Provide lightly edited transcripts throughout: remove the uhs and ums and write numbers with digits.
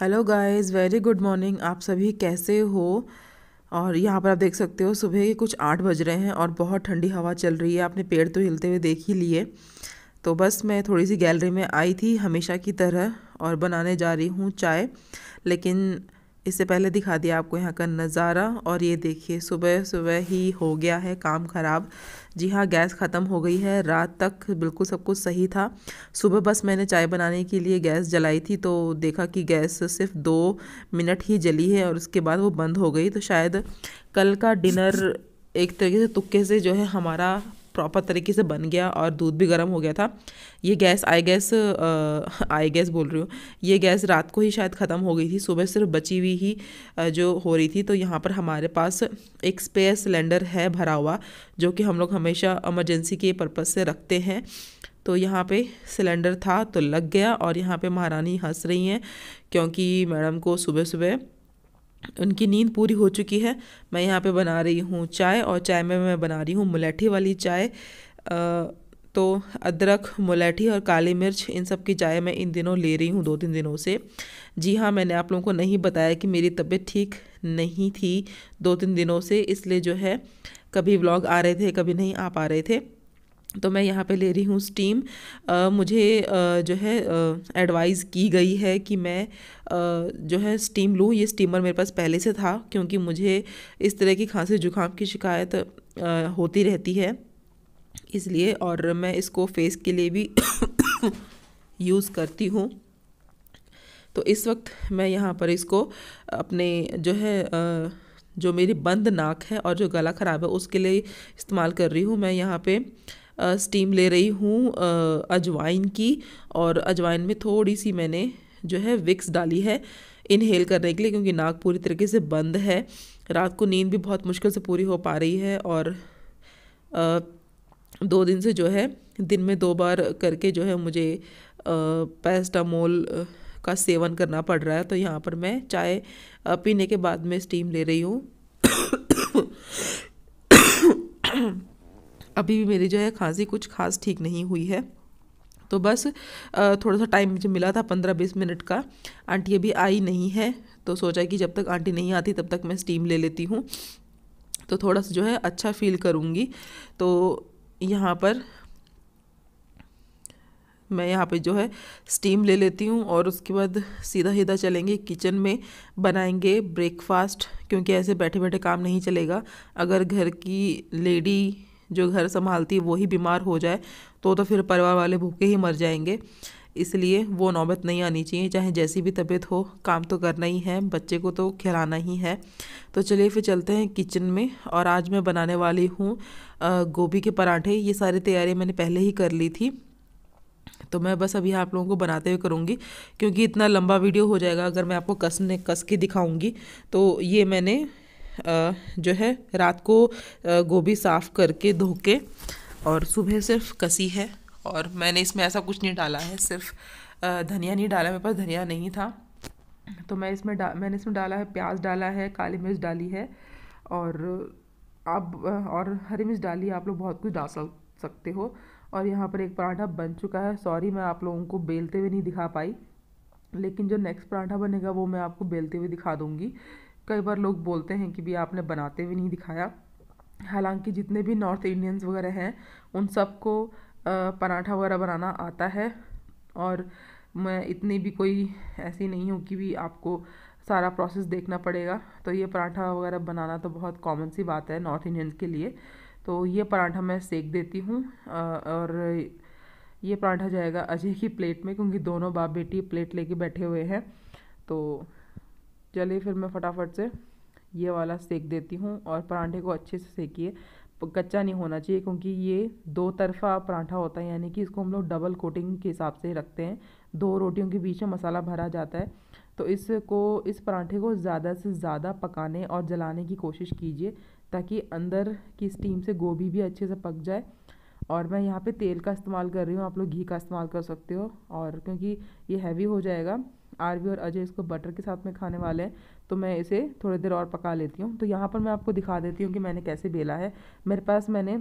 Hello guys, very good morning. आप सभी कैसे हो? और यहाँ पर आप देख सकते हो सुबह के कुछ 8 बज रहे हैं और बहुत ठंडी हवा चल रही है। आपने पेड़ तो हिलते हुए देख ही लिए। तो बस मैं थोड़ी सी गैलरी में आई थी हमेशा की तरह और बनाने जा रही हूँ चाय। लेकिन इससे पहले दिखा दिया आपको यहाँ का नज़ारा। और ये देखिए सुबह सुबह ही हो गया है काम ख़राब। जी हाँ, गैस ख़त्म हो गई है। रात तक बिल्कुल सब कुछ सही था। सुबह बस मैंने चाय बनाने के लिए गैस जलाई थी तो देखा कि गैस सिर्फ 2 मिनट ही जली है और उसके बाद वो बंद हो गई। तो शायद कल का डिनर एक तरीके से तुक्के से जो है हमारा प्रॉपर तरीके से बन गया और दूध भी गर्म हो गया था। ये गैस आई गैस बोल रही हूँ, ये गैस रात को ही शायद ख़त्म हो गई थी। सुबह सिर्फ बची हुई ही जो हो रही थी। तो यहाँ पर हमारे पास एक स्पेयर सिलेंडर है भरा हुआ, जो कि हम लोग हमेशा इमरजेंसी के पर्पज़ से रखते हैं। तो यहाँ पे सिलेंडर था तो लग गया। और यहाँ पे महारानी हंस रही हैं क्योंकि मैडम को सुबह सुबह उनकी नींद पूरी हो चुकी है। मैं यहाँ पे बना रही हूँ चाय और चाय में मैं बना रही हूँ मुलैठी वाली चाय। तो अदरक, मुलैठी और काली मिर्च इन सब की चाय मैं इन दिनों ले रही हूँ 2-3 दिनों से। जी हाँ, मैंने आप लोगों को नहीं बताया कि मेरी तबीयत ठीक नहीं थी 2-3 दिनों से, इसलिए जो है कभी व्लॉग आ रहे थे कभी नहीं आ पा रहे थे। तो मैं यहाँ पे ले रही हूँ स्टीम। मुझे जो है एडवाइस की गई है कि मैं जो है स्टीम लूँ। ये स्टीमर मेरे पास पहले से था क्योंकि मुझे इस तरह की खांसी जुकाम की शिकायत होती रहती है, इसलिए। और मैं इसको फेस के लिए भी यूज़ करती हूँ। तो इस वक्त मैं यहाँ पर इसको अपने जो है जो मेरी बंद नाक है और जो गला ख़राब है उसके लिए इस्तेमाल कर रही हूँ। मैं यहाँ पे स्टीम ले रही हूँ अजवाइन की। और अजवाइन में थोड़ी सी मैंने जो है विक्स डाली है इनहेल करने के लिए, क्योंकि नाक पूरी तरीके से बंद है। रात को नींद भी बहुत मुश्किल से पूरी हो पा रही है। और 2 दिन से जो है दिन में 2 बार करके जो है मुझे पैरास्टामोल का सेवन करना पड़ रहा है। तो यहाँ पर मैं चाय पीने के बाद में स्टीम ले रही हूँ। अभी भी मेरी जो है खांसी कुछ खास ठीक नहीं हुई है। तो बस थोड़ा सा टाइम मुझे मिला था 15-20 मिनट का। आंटी अभी आई नहीं है तो सोचा कि जब तक आंटी नहीं आती तब तक मैं स्टीम ले लेती हूँ, तो थोड़ा सा जो है अच्छा फील करूँगी। तो यहाँ पर मैं यहाँ पे जो है स्टीम ले लेती हूँ और उसके बाद सीधा सीधा चलेंगे किचन में, बनाएंगे ब्रेकफास्ट। क्योंकि ऐसे बैठे बैठे काम नहीं चलेगा। अगर घर की लेडी जो घर संभालती है वो ही बीमार हो जाए तो फिर परिवार वाले भूखे ही मर जाएंगे। इसलिए वो नौबत नहीं आनी चाहिए। चाहे जैसी भी तबीयत हो, काम तो करना ही है, बच्चे को तो खिलाना ही है। तो चलिए फिर चलते हैं किचन में। और आज मैं बनाने वाली हूँ गोभी के पराठे। ये सारी तैयारी मैंने पहले ही कर ली थी, तो मैं बस अभी आप लोगों को बनाते हुए करूँगी क्योंकि इतना लंबा वीडियो हो जाएगा अगर मैं आपको कस के दिखाऊँगी। तो ये मैंने जो है रात को गोभी साफ़ करके धो के और सुबह सिर्फ कसी है। और मैंने इसमें ऐसा कुछ नहीं डाला है, सिर्फ धनिया नहीं डाला, मेरे पास धनिया नहीं था। तो मैंने इसमें डाला है प्याज, डाला है काली मिर्च डाली है, और आप और हरी मिर्च डाली है। आप लोग बहुत कुछ डाल सकते हो। और यहाँ पर एक पराठा बन चुका है। सॉरी मैं आप लोगों को बेलते हुए नहीं दिखा पाई, लेकिन जो नेक्स्ट पराठा बनेगा वो मैं आपको बेलते हुए दिखा दूँगी। कई बार लोग बोलते हैं कि भी आपने बनाते हुए नहीं दिखाया। हालांकि जितने भी नॉर्थ इंडियंस वगैरह हैं उन सबको पराठा वगैरह बनाना आता है। और मैं इतनी भी कोई ऐसी नहीं हूँ कि भी आपको सारा प्रोसेस देखना पड़ेगा। तो ये पराठा वगैरह बनाना तो बहुत कॉमन सी बात है नॉर्थ इंडियंस के लिए। तो ये पराठा मैं सेक देती हूँ और ये पराठा जाएगा अजय की प्लेट में, क्योंकि दोनों बाप बेटी प्लेट लेके बैठे हुए हैं। तो चलिए फिर मैं फटाफट से ये वाला सेक देती हूँ। और पराठे को अच्छे से सेकिए, कच्चा नहीं होना चाहिए, क्योंकि ये 2 तरफा पराठा होता है, यानी कि इसको हम लोग डबल कोटिंग के हिसाब से रखते हैं। 2 रोटियों के बीच में मसाला भरा जाता है। तो इस पराठे को ज़्यादा से ज़्यादा पकाने और जलाने की कोशिश कीजिए ताकि अंदर की स्टीम से गोभी भी अच्छे से पक जाए। और मैं यहाँ पे तेल का इस्तेमाल कर रही हूँ, आप लोग घी का इस्तेमाल कर सकते हो। और क्योंकि ये हैवी हो जाएगा, आरवी और अजय इसको बटर के साथ में खाने वाले हैं, तो मैं इसे थोड़ी देर और पका लेती हूँ। तो यहाँ पर मैं आपको दिखा देती हूँ कि मैंने कैसे बेला है। मैंने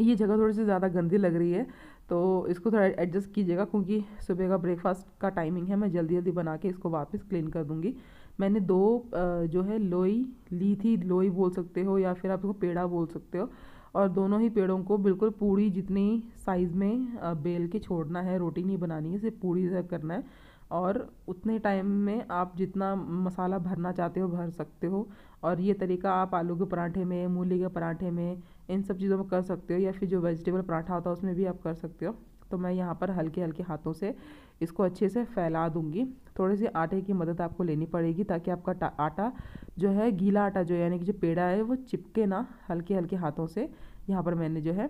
ये जगह थोड़ी सी ज़्यादा गंदी लग रही है, तो इसको थोड़ा एडजस्ट कीजिएगा क्योंकि सुबह का ब्रेकफास्ट का टाइमिंग है। मैं जल्दी जल्दी बना के इसको वापस क्लीन कर दूँगी। मैंने 2 जो है लोई ली थी, लोई बोल सकते हो या फिर आप इसको पेड़ा बोल सकते हो, और दोनों ही पेड़ों को बिल्कुल पूड़ी जितनी साइज़ में बेल के छोड़ना है। रोटी नहीं बनानी है, सिर्फ पूड़ी जैसा करना है। और उतने टाइम में आप जितना मसाला भरना चाहते हो भर सकते हो। और ये तरीका आप आलू के पराठे में, मूली के पराठे में, इन सब चीज़ों में कर सकते हो, या फिर जो वेजिटेबल पराठा होता है उसमें भी आप कर सकते हो। तो मैं यहाँ पर हल्के हल्के हाथों से इसको अच्छे से फैला दूँगी। थोड़ी सी आटे की मदद आपको लेनी पड़ेगी ताकि आपका आटा जो है, गीला आटा जो यानी कि जो पेड़ा है वो चिपके ना। हल्के हल्के हाथों से यहाँ पर मैंने जो है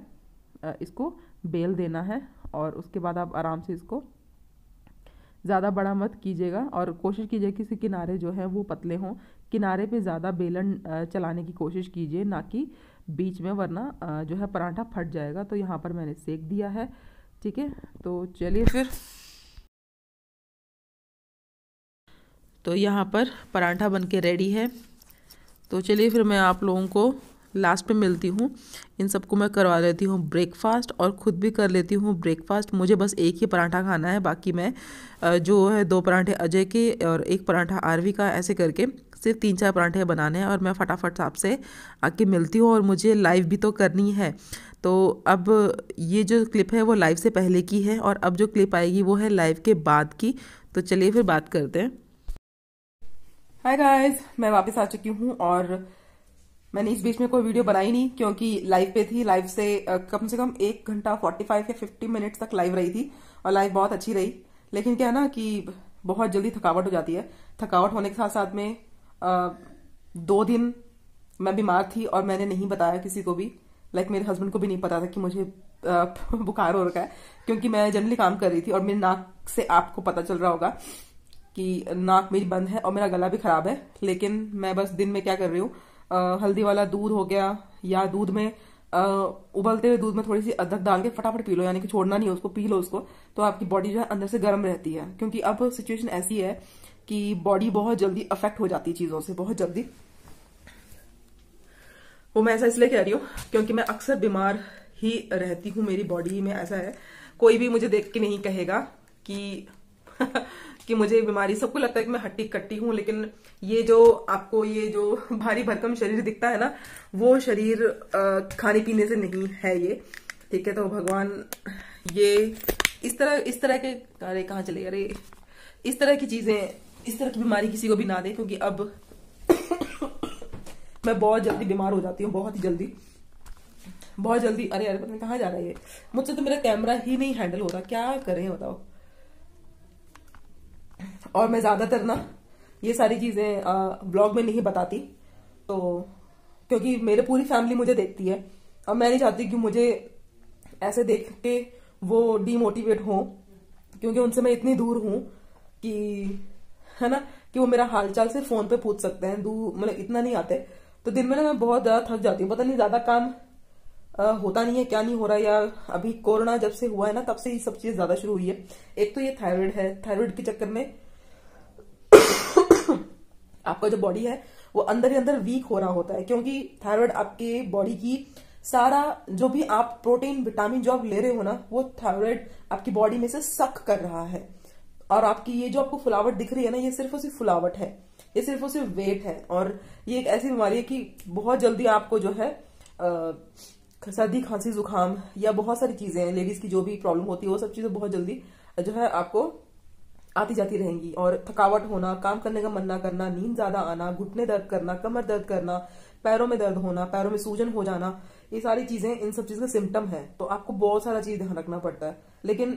इसको बेल देना है। और उसके बाद आप आराम से इसको, ज़्यादा बड़ा मत कीजिएगा और कोशिश कीजिए कि इसके किनारे जो है वो पतले हों। किनारे पे ज़्यादा बेलन चलाने की कोशिश कीजिए, ना कि बीच में, वरना जो है पराठा फट जाएगा। तो यहाँ पर मैंने सेक दिया है। ठीक है, तो चलिए फिर। तो यहाँ पर पराठा बन के रेडी है। तो चलिए फिर मैं आप लोगों को लास्ट में मिलती हूँ। इन सबको मैं करवा लेती हूँ ब्रेकफास्ट और ख़ुद भी कर लेती हूँ ब्रेकफास्ट। मुझे बस एक ही पराठा खाना है, बाकी मैं जो है 2 पराठे अजय के और 1 पराठा आरवी का, ऐसे करके सिर्फ 3-4 पराठे बनाने हैं। और मैं फटाफट आपसे आके मिलती हूँ, और मुझे लाइव भी तो करनी है। तो अब ये जो क्लिप है वो लाइव से पहले की है, और अब जो क्लिप आएगी वो है लाइव के बाद की। तो चलिए फिर बात करते हैं। हाय गाइस, मैं वापस आ चुकी हूँ, और मैंने इस बीच में कोई वीडियो बनाई नहीं क्योंकि लाइव पे थी। लाइव से कम 1 घंटा 45 या 50 मिनट्स तक लाइव रही थी, और लाइव बहुत अच्छी रही। लेकिन क्या है ना कि बहुत जल्दी थकावट हो जाती है। थकावट होने के साथ साथ में 2 दिन मैं बीमार थी, और मैंने नहीं बताया किसी को भी। मेरे हस्बैंड को भी नहीं पता था कि मुझे बुखार हो रखा है, क्योंकि मैं जनरली काम कर रही थी। और मेरे नाक से आपको पता चल रहा होगा कि नाक मेरी बंद है और मेरा गला भी खराब है। लेकिन मैं बस दिन में क्या कर रही हूँ, हल्दी वाला दूध हो गया, या दूध में उबलते हुए दूध में थोड़ी सी अदरक डाल के फटाफट पी लो, यानी कि छोड़ना नहीं है उसको, पी लो उसको। तो आपकी बॉडी जो है अंदर से गर्म रहती है, क्योंकि अब सिचुएशन ऐसी है कि बॉडी बहुत जल्दी अफेक्ट हो जाती है चीजों से, बहुत जल्दी। वो मैं ऐसा इसलिए कह रही हूँ क्योंकि मैं अक्सर बीमार ही रहती हूँ, मेरी बॉडी में ऐसा है। कोई भी मुझे देख के नहीं कहेगा कि कि मुझे बीमारी, सबको लगता है कि मैं हट्टी कट्टी हूँ, लेकिन ये जो आपको ये जो भारी भरकम शरीर दिखता है ना, वो शरीर खाने पीने से नहीं है ये। ठीक है, तो भगवान ये इस तरह के, अरे कहाँ चले, अरे इस तरह की चीजें, इस तरह की बीमारी किसी को भी ना दे, क्योंकि अब मैं बहुत जल्दी बीमार हो जाती हूँ, बहुत ही जल्दी, बहुत जल्दी। अरे अरे पता नहीं कहाँ जा रहा है ये, मुझसे तो मेरा कैमरा ही नहीं हैंडल होता, क्या करें बताओ। और मैं ज्यादातर ना ये सारी चीजें ब्लॉग में नहीं बताती, तो क्योंकि मेरे पूरी फैमिली मुझे देखती है, और मैं नहीं चाहती कि मुझे ऐसे देख के वो डीमोटिवेट हो, क्योंकि उनसे मैं इतनी दूर हूं कि, है ना, कि वो मेरा हालचाल से फोन पे पूछ सकते हैं, दूर मतलब इतना नहीं आते। तो दिन में ना मैं बहुत ज्यादा थक जाती हूँ, पता नहीं ज्यादा काम होता नहीं है, क्या नहीं हो रहा है, या अभी कोरोना जब से हुआ है ना तब से ये सब चीज ज्यादा शुरू हुई है। एक तो ये थायराइड है, थायराइड के चक्कर में आपका जो बॉडी है वो अंदर ही अंदर वीक हो रहा होता है, क्योंकि थायराइड आपके बॉडी की सारा जो भी आप प्रोटीन विटामिन जो आप ले रहे हो ना, वो थायराइड आपकी बॉडी में से सक कर रहा है। और आपकी ये जो आपको फुलावट दिख रही है ना, ये सिर्फ और सिर्फ फुलावट है, ये सिर्फ और सिर्फ वेट है। और ये एक ऐसी बीमारी है कि बहुत जल्दी आपको जो है सर्दी खांसी जुकाम या बहुत सारी चीजें, लेडीज की जो भी प्रॉब्लम होती है वो सब चीजें बहुत जल्दी जो है आपको आती जाती रहेंगी। और थकावट होना, काम करने का मन ना करना, नींद ज्यादा आना, घुटने दर्द करना, कमर दर्द करना, पैरों में दर्द होना, पैरों में सूजन हो जाना, ये सारी चीजें इन सब चीज का सिम्टम है। तो आपको बहुत सारा चीज ध्यान रखना पड़ता है। लेकिन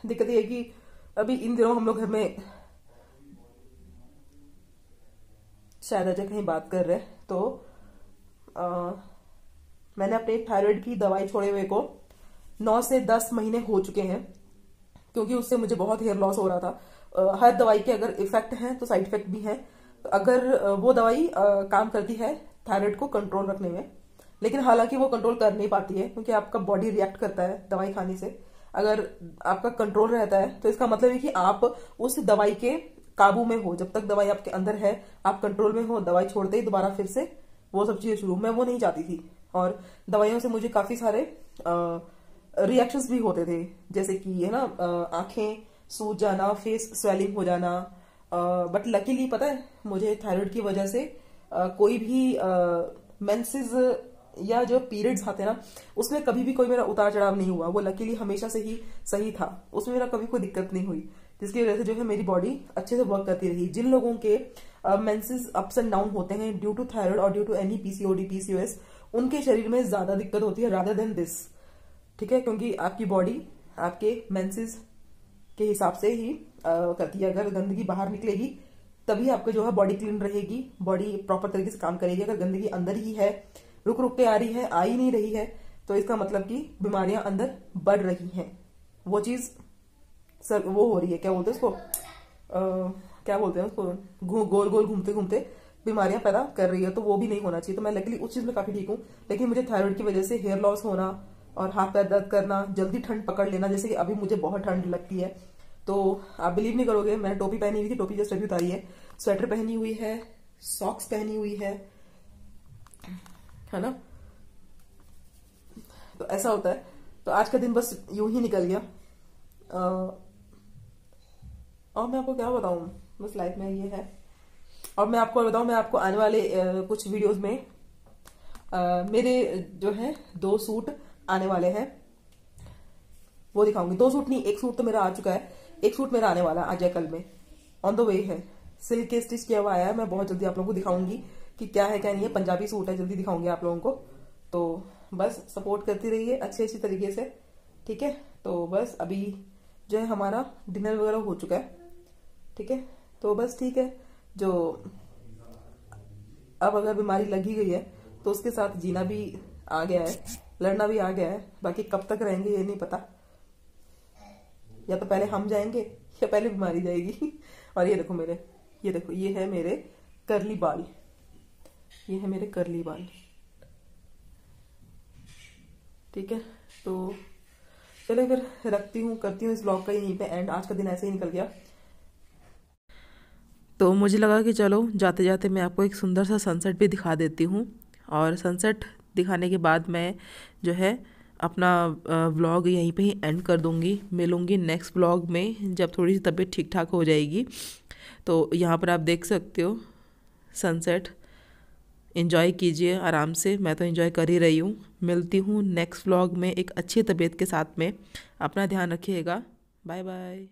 दिक्कत ये है कि अभी इन दिनों हम लोग घर में, शायद अजय कहीं बात कर रहे हैं, तो मैंने अपने थायराइड की दवाई छोड़े हुए को 9 से 10 महीने हो चुके हैं, क्योंकि उससे मुझे बहुत हेयर लॉस हो रहा था। हर दवाई के अगर इफेक्ट हैं तो साइड इफेक्ट भी हैं। तो अगर वो दवाई काम करती है थायराइड को कंट्रोल रखने में, लेकिन हालांकि वो कंट्रोल कर नहीं पाती है, क्योंकि आपका बॉडी रिएक्ट करता है दवाई खाने से। अगर आपका कंट्रोल रहता है तो इसका मतलब है कि आप उस दवाई के काबू में हो। जब तक दवाई आपके अंदर है, आप कंट्रोल में हो, दवाई छोड़ते ही दोबारा फिर से वो सब चीजें शुरू। मैं वो नहीं चाहती थी, और दवाइयों से मुझे काफी सारे रिएक्शंस भी होते थे, जैसे कि है ना आंखें सूज जाना, फेस स्वेलिंग हो जाना। बट लकीली पता है मुझे थायराइड की वजह से कोई भी मेंसेस या जो पीरियड्स आते हैं ना उसमें कभी भी कोई मेरा उतार चढ़ाव नहीं हुआ। वो लकीली हमेशा से ही सही था, उसमें मेरा कभी कोई दिक्कत नहीं हुई, जिसकी वजह से जो है मेरी बॉडी अच्छे से वर्क करती रही। जिन लोगों के मेंसेस अप्स एंड डाउन होते हैं ड्यू टू थायराइड और due to any PCOD PCOS, उनके शरीर में ज्यादा दिक्कत होती है रादर देन दिस। ठीक है, क्योंकि आपकी बॉडी आपके मेंसेस के हिसाब से ही करती है। अगर गंदगी बाहर निकलेगी तभी आपका जो है बॉडी क्लीन रहेगी, बॉडी प्रॉपर तरीके से काम करेगी। अगर गंदगी अंदर ही है, रुक रुक के आ रही है, आ ही नहीं रही है, तो इसका मतलब कि बीमारियां अंदर बढ़ रही हैं। वो चीज सर वो हो रही है, क्या बोलते हैं उसको, क्या बोलते हैं उसको, गोल गोल घूमते घूमते बीमारियां पैदा कर रही है, तो वो भी नहीं होना चाहिए। तो मैं लकीली उस चीज में काफी ठीक हूँ। लेकिन मुझे थायराइड की वजह से हेयर लॉस होना और हाथ पैर दर्द करना, जल्दी ठंड पकड़ लेना, जैसे कि अभी मुझे बहुत ठंड लगती है, तो आप बिलीव नहीं करोगे, मैंने टोपी पहनी हुई थी, टोपी जस्ट अभी उतारी है, स्वेटर पहनी हुई है, सॉक्स पहनी हुई है ना। तो ऐसा होता है। तो आज का दिन बस यूं ही निकल गया। और मैं आपको क्या बताऊं, बस लाइफ में ये है। और मैं आपको बताऊं, मैं आपको आने वाले कुछ वीडियोस में मेरे जो है 2 सूट आने वाले हैं, वो दिखाऊंगी। 2 सूट नहीं, 1 सूट तो मेरा आ चुका है, 1 सूट मेरा आने वाला है आज या कल में, ऑन द वे है। सिल्क के स्टिच किया हुआ आया है, मैं बहुत जल्दी आप लोगों को दिखाऊंगी कि क्या है क्या नहीं है। पंजाबी सूट है, जल्दी दिखाऊंगी आप लोगों को। तो बस सपोर्ट करती रहिए अच्छे तरीके से, ठीक है। तो बस अभी जो है हमारा डिनर वगैरह हो चुका है, ठीक है। तो बस ठीक है, जो अब अगर बीमारी लगी गई है तो उसके साथ जीना भी आ गया है, लड़ना भी आ गया है। बाकी कब तक रहेंगे ये नहीं पता, या तो पहले हम जाएंगे या पहले बीमारी जाएगी। और ये देखो मेरे, ये देखो, ये है मेरे कर्ली बाल, ये है मेरे कर्ली बाल, ठीक है। तो चलो फिर रखती हूँ, करती हूँ इस ब्लॉग का यहीं पे एंड। आज का दिन ऐसे ही निकल गया। तो मुझे लगा कि चलो जाते जाते मैं आपको एक सुंदर सा सनसेट भी दिखा देती हूँ। और सनसेट दिखाने के बाद मैं जो है अपना व्लॉग यहीं पे ही एंड कर दूँगी। मिलूँगी नेक्स्ट व्लॉग में जब थोड़ी सी तबीयत ठीक ठाक हो जाएगी। तो यहाँ पर आप देख सकते हो सनसेट, एंजॉय कीजिए आराम से, मैं तो एंजॉय कर ही रही हूँ। मिलती हूँ नेक्स्ट व्लॉग में एक अच्छी तबीयत के साथ में। अपना ध्यान रखिएगा, बाय बाय।